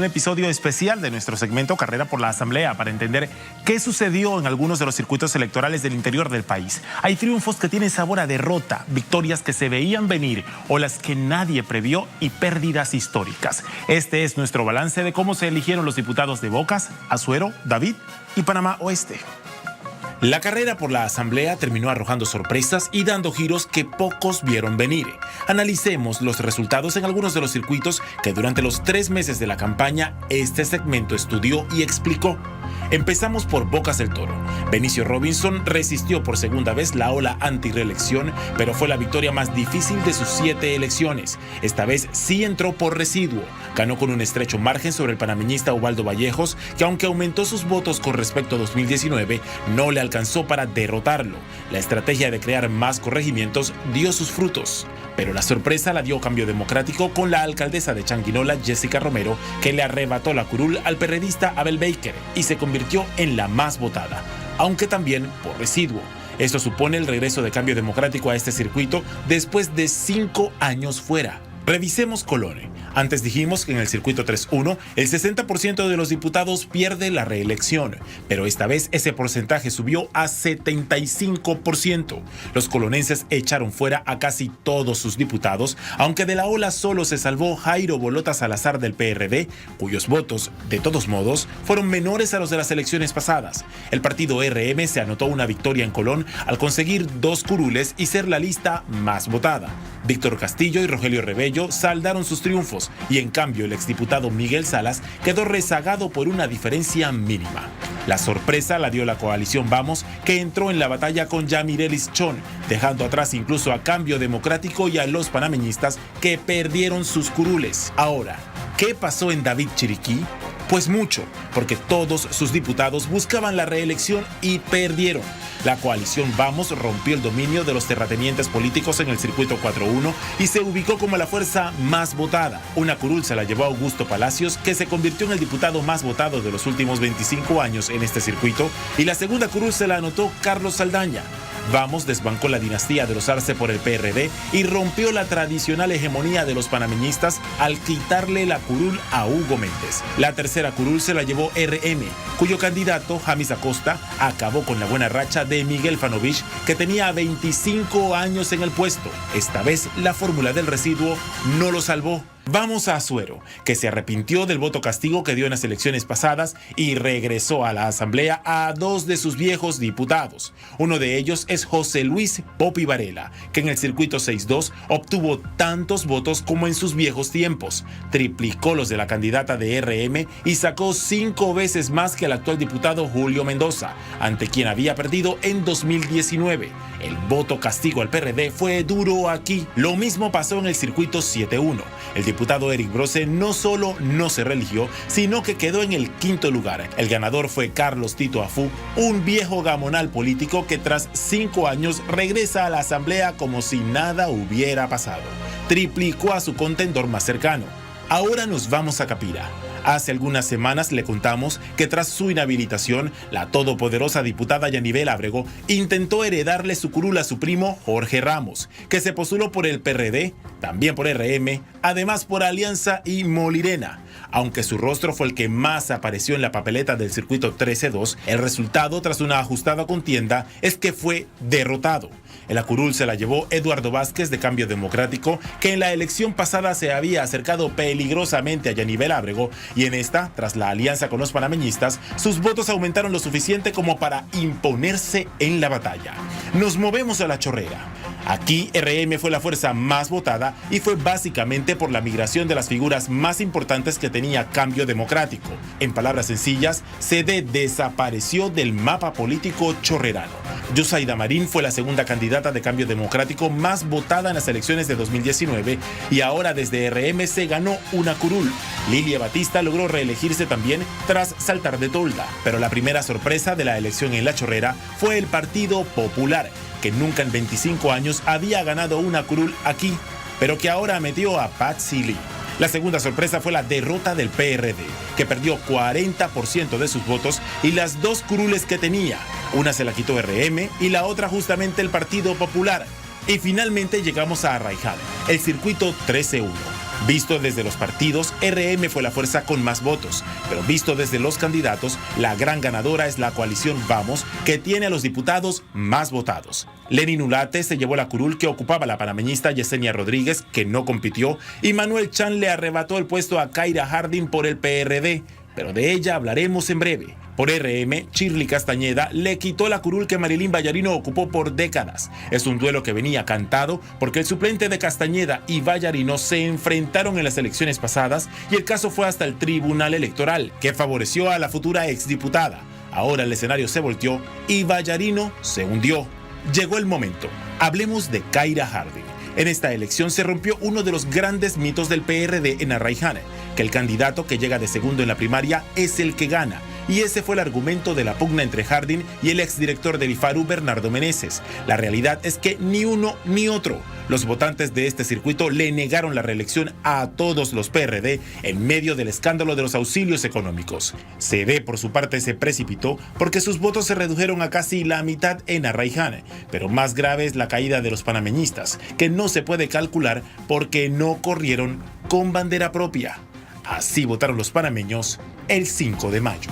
Un episodio especial de nuestro segmento Carrera por la Asamblea para entender qué sucedió en algunos de los circuitos electorales del interior del país. Hay triunfos que tienen sabor a derrota, victorias que se veían venir o las que nadie previó y pérdidas históricas. Este es nuestro balance de cómo se eligieron los diputados de Bocas, Azuero, David y Panamá Oeste. La carrera por la Asamblea terminó arrojando sorpresas y dando giros que pocos vieron venir. Analicemos los resultados en algunos de los circuitos que durante los 3 meses de la campaña este segmento estudió y explicó. Empezamos por Bocas del Toro. Benicio Robinson resistió por segunda vez la ola anti-reelección, pero fue la victoria más difícil de sus 7 elecciones. Esta vez sí entró por residuo. Ganó con un estrecho margen sobre el panameñista Ubaldo Vallejos, que aunque aumentó sus votos con respecto a 2019, no le alcanzó para derrotarlo. La estrategia de crear más corregimientos dio sus frutos. Pero la sorpresa la dio Cambio Democrático con la alcaldesa de Changuinola, Jessica Romero, que le arrebató la curul al perredista Abel Baker y se convirtió en la más votada, aunque también por residuo. Esto supone el regreso de Cambio Democrático a este circuito después de 5 años fuera. Revisemos Colón. Antes dijimos que en el circuito 3-1 el 60% de los diputados pierde la reelección, pero esta vez ese porcentaje subió a 75%. Los colonenses echaron fuera a casi todos sus diputados, aunque de la ola solo se salvó Jairo Bolota Salazar del PRD, cuyos votos, de todos modos, fueron menores a los de las elecciones pasadas. El partido RM se anotó una victoria en Colón al conseguir 2 curules y ser la lista más votada. Víctor Castillo y Rogelio Rebello saldaron sus triunfos y en cambio el exdiputado Miguel Salas quedó rezagado por una diferencia mínima. La sorpresa la dio la coalición Vamos, que entró en la batalla con Yamirelis Chon, dejando atrás incluso a Cambio Democrático y a los panameñistas que perdieron sus curules. Ahora, ¿qué pasó en David Chiriquí? Pues mucho, porque todos sus diputados buscaban la reelección y perdieron. La coalición Vamos rompió el dominio de los terratenientes políticos en el circuito 4-1 y se ubicó como la fuerza más votada. Una curul se la llevó Augusto Palacios, que se convirtió en el diputado más votado de los últimos 25 años en este circuito, y la segunda curul se la anotó Carlos Saldaña. Vamos desbancó la dinastía de los Arce por el PRD y rompió la tradicional hegemonía de los panameñistas al quitarle la curul a Hugo Méndez. La tercera curul se la llevó RM, cuyo candidato, Jamis Acosta, acabó con la buena racha de Miguel Fanovich, que tenía 25 años en el puesto. Esta vez la fórmula del residuo no lo salvó. Vamos a Azuero, que se arrepintió del voto castigo que dio en las elecciones pasadas y regresó a la Asamblea a 2 de sus viejos diputados. Uno de ellos es José Luis Popi Varela, que en el circuito 6-2 obtuvo tantos votos como en sus viejos tiempos. Triplicó los de la candidata de RM y sacó 5 veces más que el actual diputado Julio Mendoza, ante quien había perdido en 2019. El voto castigo al PRD fue duro aquí. Lo mismo pasó en el circuito 7-1. El diputado Eric Brose no solo no se reeligió, sino que quedó en el 5º lugar. El ganador fue Carlos Tito Afú, un viejo gamonal político que tras 5 años regresa a la Asamblea como si nada hubiera pasado. Triplicó a su contendor más cercano. Ahora nos vamos a Capira. Hace algunas semanas le contamos que tras su inhabilitación, la todopoderosa diputada Yanibel Ábrego intentó heredarle su curul a su primo Jorge Ramos, que se postuló por el PRD, también por RM, además por Alianza y Molirena. Aunque su rostro fue el que más apareció en la papeleta del circuito 13-2, el resultado tras una ajustada contienda es que fue derrotado. La curul se la llevó Eduardo Vázquez de Cambio Democrático, que en la elección pasada se había acercado peligrosamente a Yanibel Ábrego, y en esta, tras la alianza con los panameñistas, sus votos aumentaron lo suficiente como para imponerse en la batalla. Nos movemos a La Chorrera. Aquí RM fue la fuerza más votada y fue básicamente por la migración de las figuras más importantes que tenía Cambio Democrático. En palabras sencillas, se desapareció del mapa político chorrerano. Yosaida Marín fue la segunda candidata de Cambio Democrático más votada en las elecciones de 2019 y ahora desde RM se ganó una curul. Lilia Batista logró reelegirse también tras saltar de tolda, pero la primera sorpresa de la elección en La Chorrera fue el Partido Popular, que nunca en 25 años había ganado una curul aquí, pero que ahora metió a Patsy Lee. La segunda sorpresa fue la derrota del PRD, que perdió 40% de sus votos y las 2 curules que tenía. Una se la quitó RM y la otra justamente el Partido Popular. Y finalmente llegamos a Arraiján, el circuito 13-1. Visto desde los partidos, RM fue la fuerza con más votos, pero visto desde los candidatos, la gran ganadora es la coalición Vamos, que tiene a los diputados más votados. Lenin Ulate se llevó la curul que ocupaba la panameñista Yesenia Rodríguez, que no compitió, y Manuel Chan le arrebató el puesto a Kaira Harding por el PRD, pero de ella hablaremos en breve. Por RM, Shirley Castañeda le quitó la curul que Marilyn Vallarino ocupó por décadas. Es un duelo que venía cantado porque el suplente de Castañeda y Vallarino se enfrentaron en las elecciones pasadas y el caso fue hasta el Tribunal Electoral, que favoreció a la futura exdiputada. Ahora el escenario se volteó y Vallarino se hundió. Llegó el momento. Hablemos de Kaira Harding. En esta elección se rompió uno de los grandes mitos del PRD en Arraiján, que el candidato que llega de segundo en la primaria es el que gana. Y ese fue el argumento de la pugna entre Harding y el exdirector del IFARU, Bernardo Meneses. La realidad es que ni uno ni otro. Los votantes de este circuito le negaron la reelección a todos los PRD en medio del escándalo de los auxilios económicos. CD, por su parte, se precipitó porque sus votos se redujeron a casi la mitad en Arraiján. Pero más grave es la caída de los panameñistas, que no se puede calcular porque no corrieron con bandera propia. Así votaron los panameños el 5 de mayo.